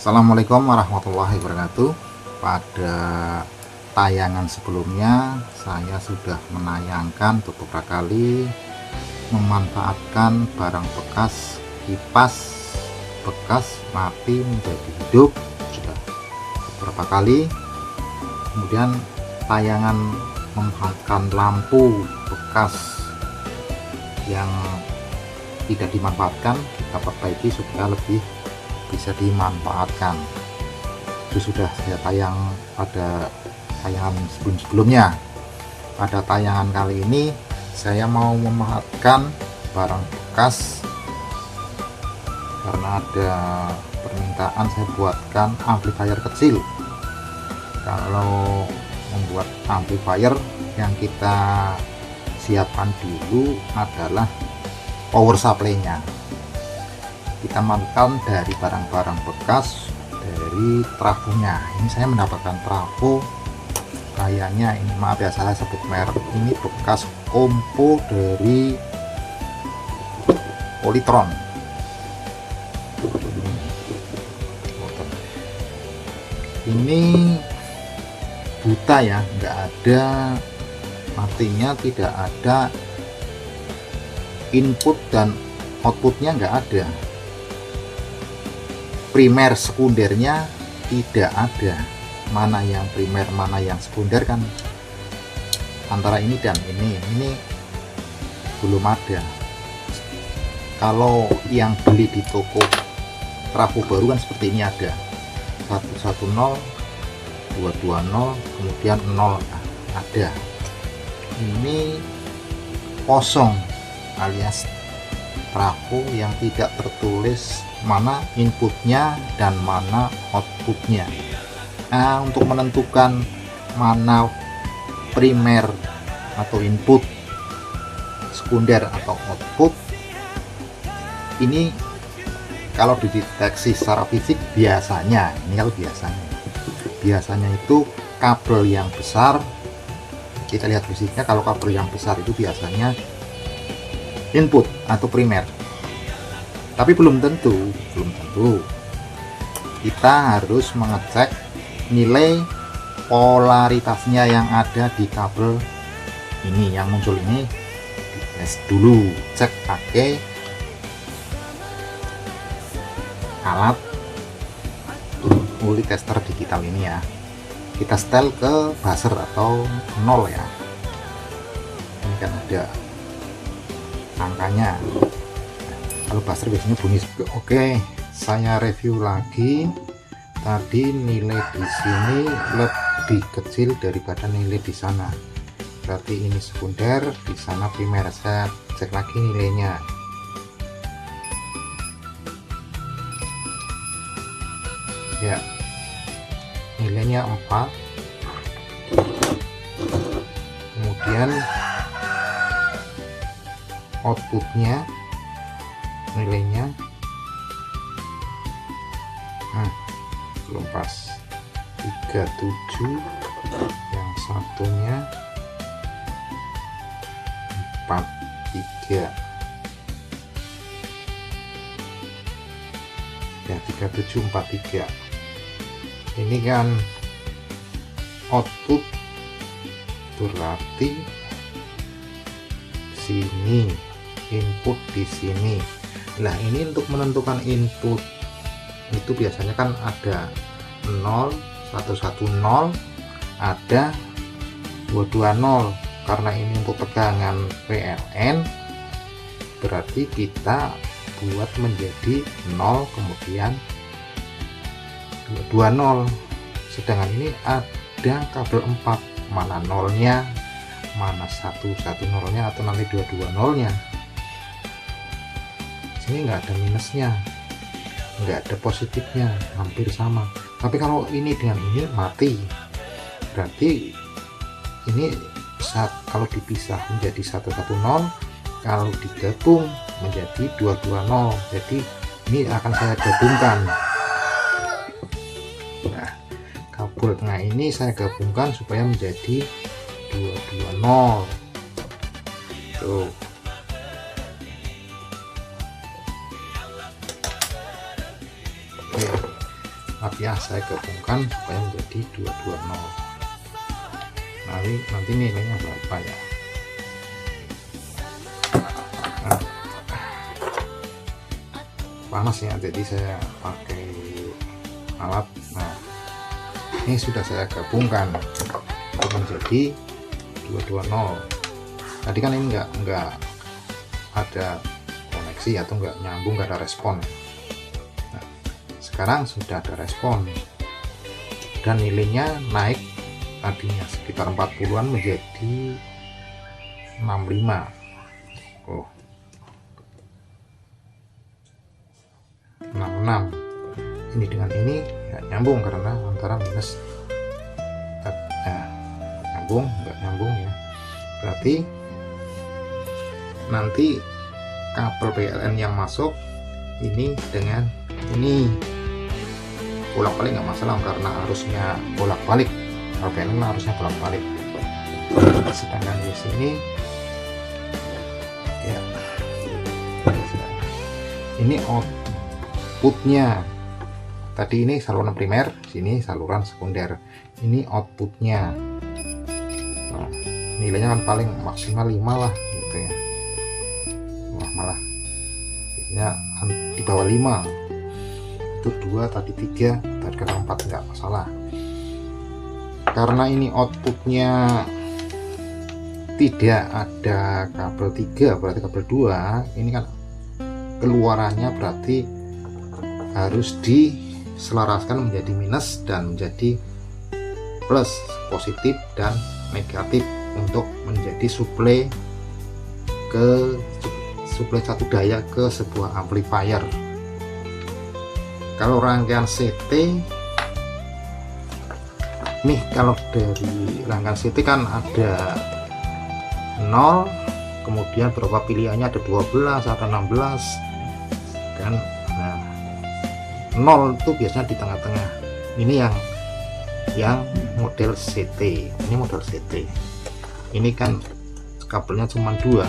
Assalamualaikum warahmatullahi wabarakatuh. Pada tayangan sebelumnya saya sudah menayangkan beberapa kali memanfaatkan barang bekas kipas bekas mati menjadi hidup, sudah beberapa kali. Kemudian tayangan memanfaatkan lampu bekas yang tidak dimanfaatkan kita perbaiki supaya lebih bisa dimanfaatkan. Itu sudah saya tayang pada tayangan sebelumnya. Pada tayangan kali ini saya mau memanfaatkan barang bekas karena ada permintaan saya buatkan amplifier kecil. Kalau membuat amplifier yang kita siapkan dulu adalah power supply-nya. Kita manfaatkan dari barang-barang bekas, dari trafonya. Ini saya mendapatkan trafo kayaknya ini, maaf ya salah sebut merek, ini bekas kompo dari Polytron. Ini buta ya, nggak ada artinya, tidak ada input dan outputnya, nggak ada primer sekundernya, tidak ada. Mana yang primer mana yang sekunder kan antara ini dan ini belum ada. Kalau yang beli di toko trafo baru kan seperti ini, ada 110 220 kemudian 0 ada. Ini kosong alias trafo yang tidak tertulis mana inputnya dan mana outputnya. Nah, untuk menentukan mana primer atau input, sekunder atau output, ini kalau dideteksi secara fisik biasanya, ini kalau biasanya itu kabel yang besar, kita lihat fisiknya, kalau kabel yang besar itu biasanya input atau primer. Tapi belum tentu. Kita harus mengecek nilai polaritasnya yang ada di kabel ini yang muncul ini, tes dulu, cek pakai alat multi tester digital ini ya. Kita setel ke buzzer atau 0 ya. Ini kan ada angkanya. Kalau buzzer biasanya bunyi. Oke, saya review lagi. Tadi nilai di sini lebih kecil daripada nilai di sana. Berarti ini sekunder, di sana primer. Saya cek lagi nilainya. Ya, nilainya 4. Kemudian outputnya nilainya belum pas, 37, yang satunya 43 ya, 37 43. Ini kan output, berarti sini input di sini. Nah, ini untuk menentukan input itu biasanya kan ada 0, 110, ada 220. Karena ini untuk tegangan PLN, berarti kita buat menjadi 0 kemudian 220. Sedangkan ini ada kabel 4, mana nolnya, mana 110-nya atau nanti 220-nya. Sini nggak ada minusnya, nggak ada positifnya, hampir sama. Tapi kalau ini dengan ini mati, berarti ini kalau dipisah menjadi 110, kalau digabung menjadi 220. Jadi ini akan saya gabungkan. Nah, kabel tengah ini saya gabungkan supaya menjadi 220. Tuh. tapi ya saya gabungkan supaya menjadi 220. Nanti nilainya berapa ya? Nah, panas ya, jadi saya pakai alat. Nah, ini sudah saya gabungkan untuk menjadi 220. Tadi kan ini enggak ada koneksi atau enggak nyambung, enggak ada respon. Nah, sekarang sudah ada respon dan nilainya naik, tadinya sekitar 40-an menjadi 65. Oh, 66. Ini dengan ini nggak nyambung karena antara minus nggak nyambung ya. Berarti nanti kabel PLN yang masuk ini dengan ini bolak-balik nggak masalah karena arusnya bolak-balik. Kabel PLN harusnya bolak-balik. Sedangkan di sini ya, ini outputnya. Tadi ini saluran primer, sini saluran sekunder. Ini outputnya. Nah, nilainya kan paling maksimal 5 lah gitu ya. Wah, malah biasanya di bawah 5. Itu 2, tadi 3, tadi kena 4 enggak masalah. Karena ini outputnya tidak ada kabel 3, berarti kabel 2, ini kan keluarannya berarti harus diselaraskan menjadi minus dan menjadi plus, positif dan negatif untuk menjadi suplai satu daya ke sebuah amplifier. Kalau rangkaian CT nih, kalau dari rangkaian CT kan ada 0, kemudian berapa pilihannya, ada 12, ada 16 kan. Nah, 0 itu biasanya di tengah-tengah. Ini yang model CT. Ini model CT. Ini kan kabelnya cuma 2.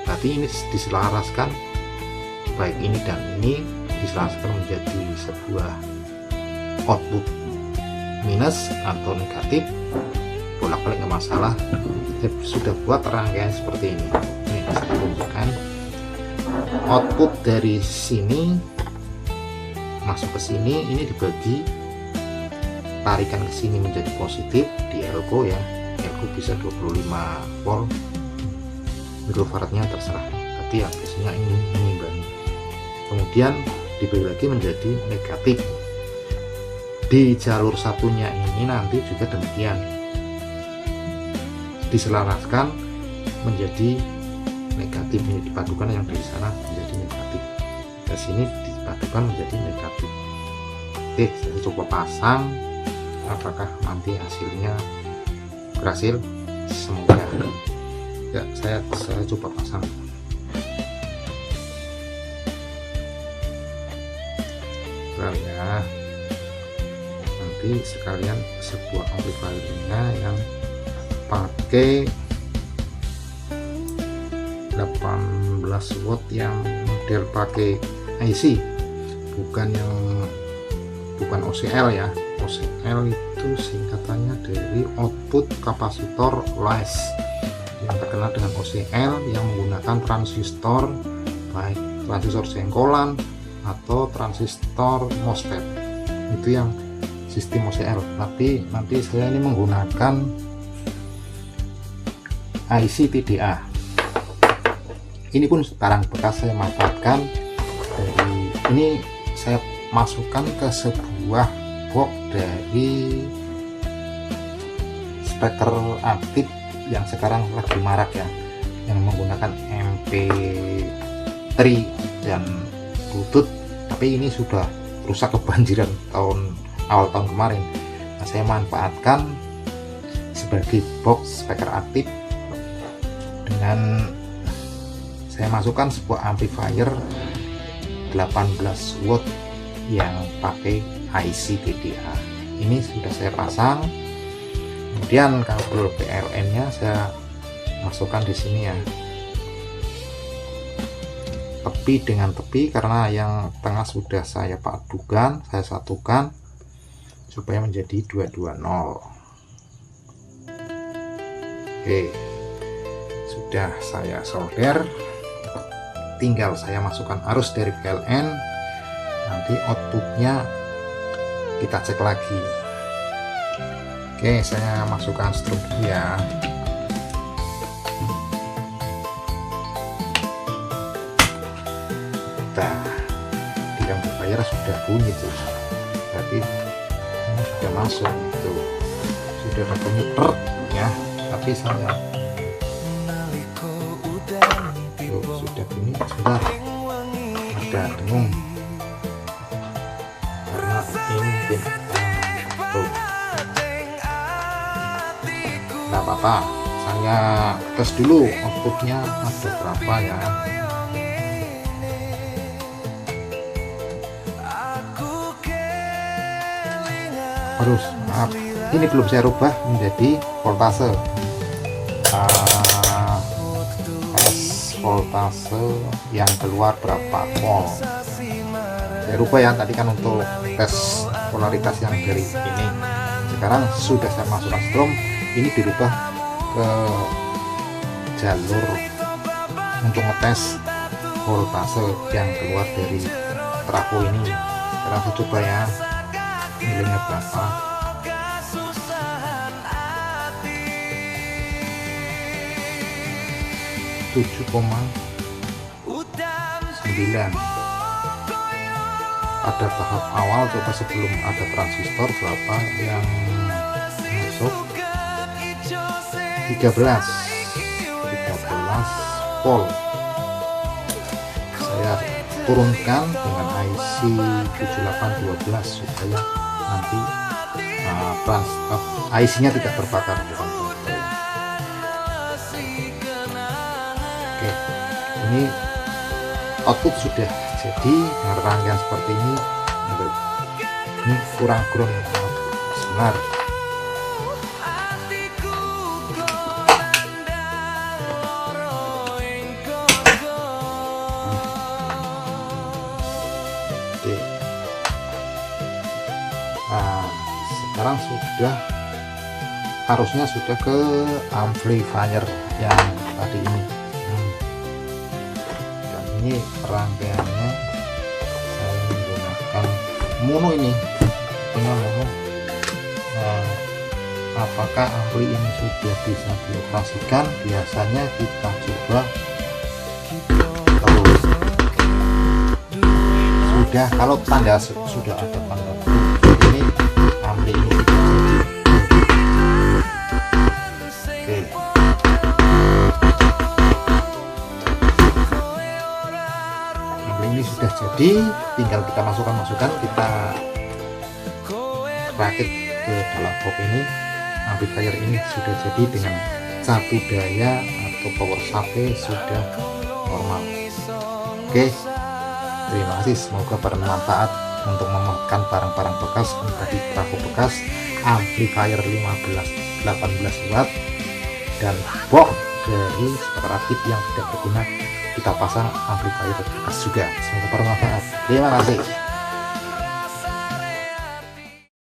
Berarti ini diselaraskan, baik ini dan ini diselaraskan menjadi sebuah output minus atau negatif, bolak-balik nggak masalah. Saya sudah buat rangkaian seperti ini. Ini saya tunjukkan output dari sini masuk ke sini, ini dibagi, tarikan ke sini menjadi positif di elko ya. Elko bisa 25 volt, mikrofaradnya terserah, tapi ya biasanya ini mengimbangi. Kemudian dibagi lagi menjadi negatif. Di jalur satunya ini nanti juga demikian, diselaraskan menjadi negatif, ini dipadukan yang dari sana menjadi negatif, ke sini dipadukan menjadi negatif. Oke, saya coba pasang, apakah nanti hasilnya berhasil? Semoga ya. Saya coba pasang. Nah, ya, nanti sekalian sebuah amplifiernya yang pakai 18 watt yang model pakai IC, bukan OCL ya. OCL itu singkatannya dari output kapasitor less, yang terkenal dengan OCL yang menggunakan transistor, baik transistor sengkolan atau transistor MOSFET, itu yang sistem OCL. Tapi nanti saya ini menggunakan IC TDA. Ini pun barang bekas saya manfaatkan dari ini, saya masukkan ke sebuah box dari speaker aktif yang sekarang lagi marak ya, yang menggunakan MP3 dan Bluetooth, tapi ini sudah rusak kebanjiran awal tahun kemarin. Nah, saya manfaatkan sebagai box speaker aktif dengan saya masukkan sebuah amplifier 18 watt yang pakai IC TDA. Ini sudah saya pasang. Kemudian kabel PLN nya saya masukkan di sini ya, tepi dengan tepi, karena yang tengah sudah saya padukan, saya satukan. supaya menjadi 220. Oke, sudah saya solder, tinggal saya masukkan arus dari PLN. Nanti outputnya kita cek lagi. Oke, saya masukkan strom dulu ya. Nah, di amplifier sudah bunyi tuh, berarti ini sudah masuk itu, sudah ada bunyi truk ya. Tapi saya tuh, sudah bunyi, sebentar ada dengung karena ini mungkin tuh. Nggak apa-apa, saya tes dulu outputnya ada berapa ya. Terus maaf, ini belum saya rubah menjadi voltase. Voltase yang keluar berapa volt saya rubah ya. Tadi kan untuk tes polaritas yang dari ini, sekarang sudah saya masukkan strom, ini dirubah ke jalur untuk ngetes voltase yang keluar dari trafo ini. Sekarang saya coba ya, nilainya berapa. Tujuh koma 9 pada tahap awal. Coba sebelum ada transistor berapa yang masuk. 13 volt. Saya turunkan dengan IC 7812 supaya nanti IC nya tidak terbakar. Oke, ini output sudah jadi dengan rangkaian seperti ini. Ini kurang ground sebentar. Oke, nah sekarang sudah, harusnya sudah ke amplifier yang tadi ini. Ini rangkaiannya saya menggunakan mono, ini punya mono. Apakah ampli ini sudah bisa dioperasikan? Biasanya kita coba terus. Sudah, kalau tanda sudah ada tanda ini ampli ini tidak jadi. Oke, ini sudah jadi, tinggal kita masukkan, kita rakit ke dalam box ini. Amplifier ini sudah jadi dengan satu daya atau power supply sudah normal. Oke, terima kasih, semoga bermanfaat untuk memuatkan barang-barang bekas menjadi trafo bekas, amplifier 18 watt dan box dari speaker aktif yang tidak berguna kita pasang amplifier bekas juga. Semoga bermanfaat. Terima kasih.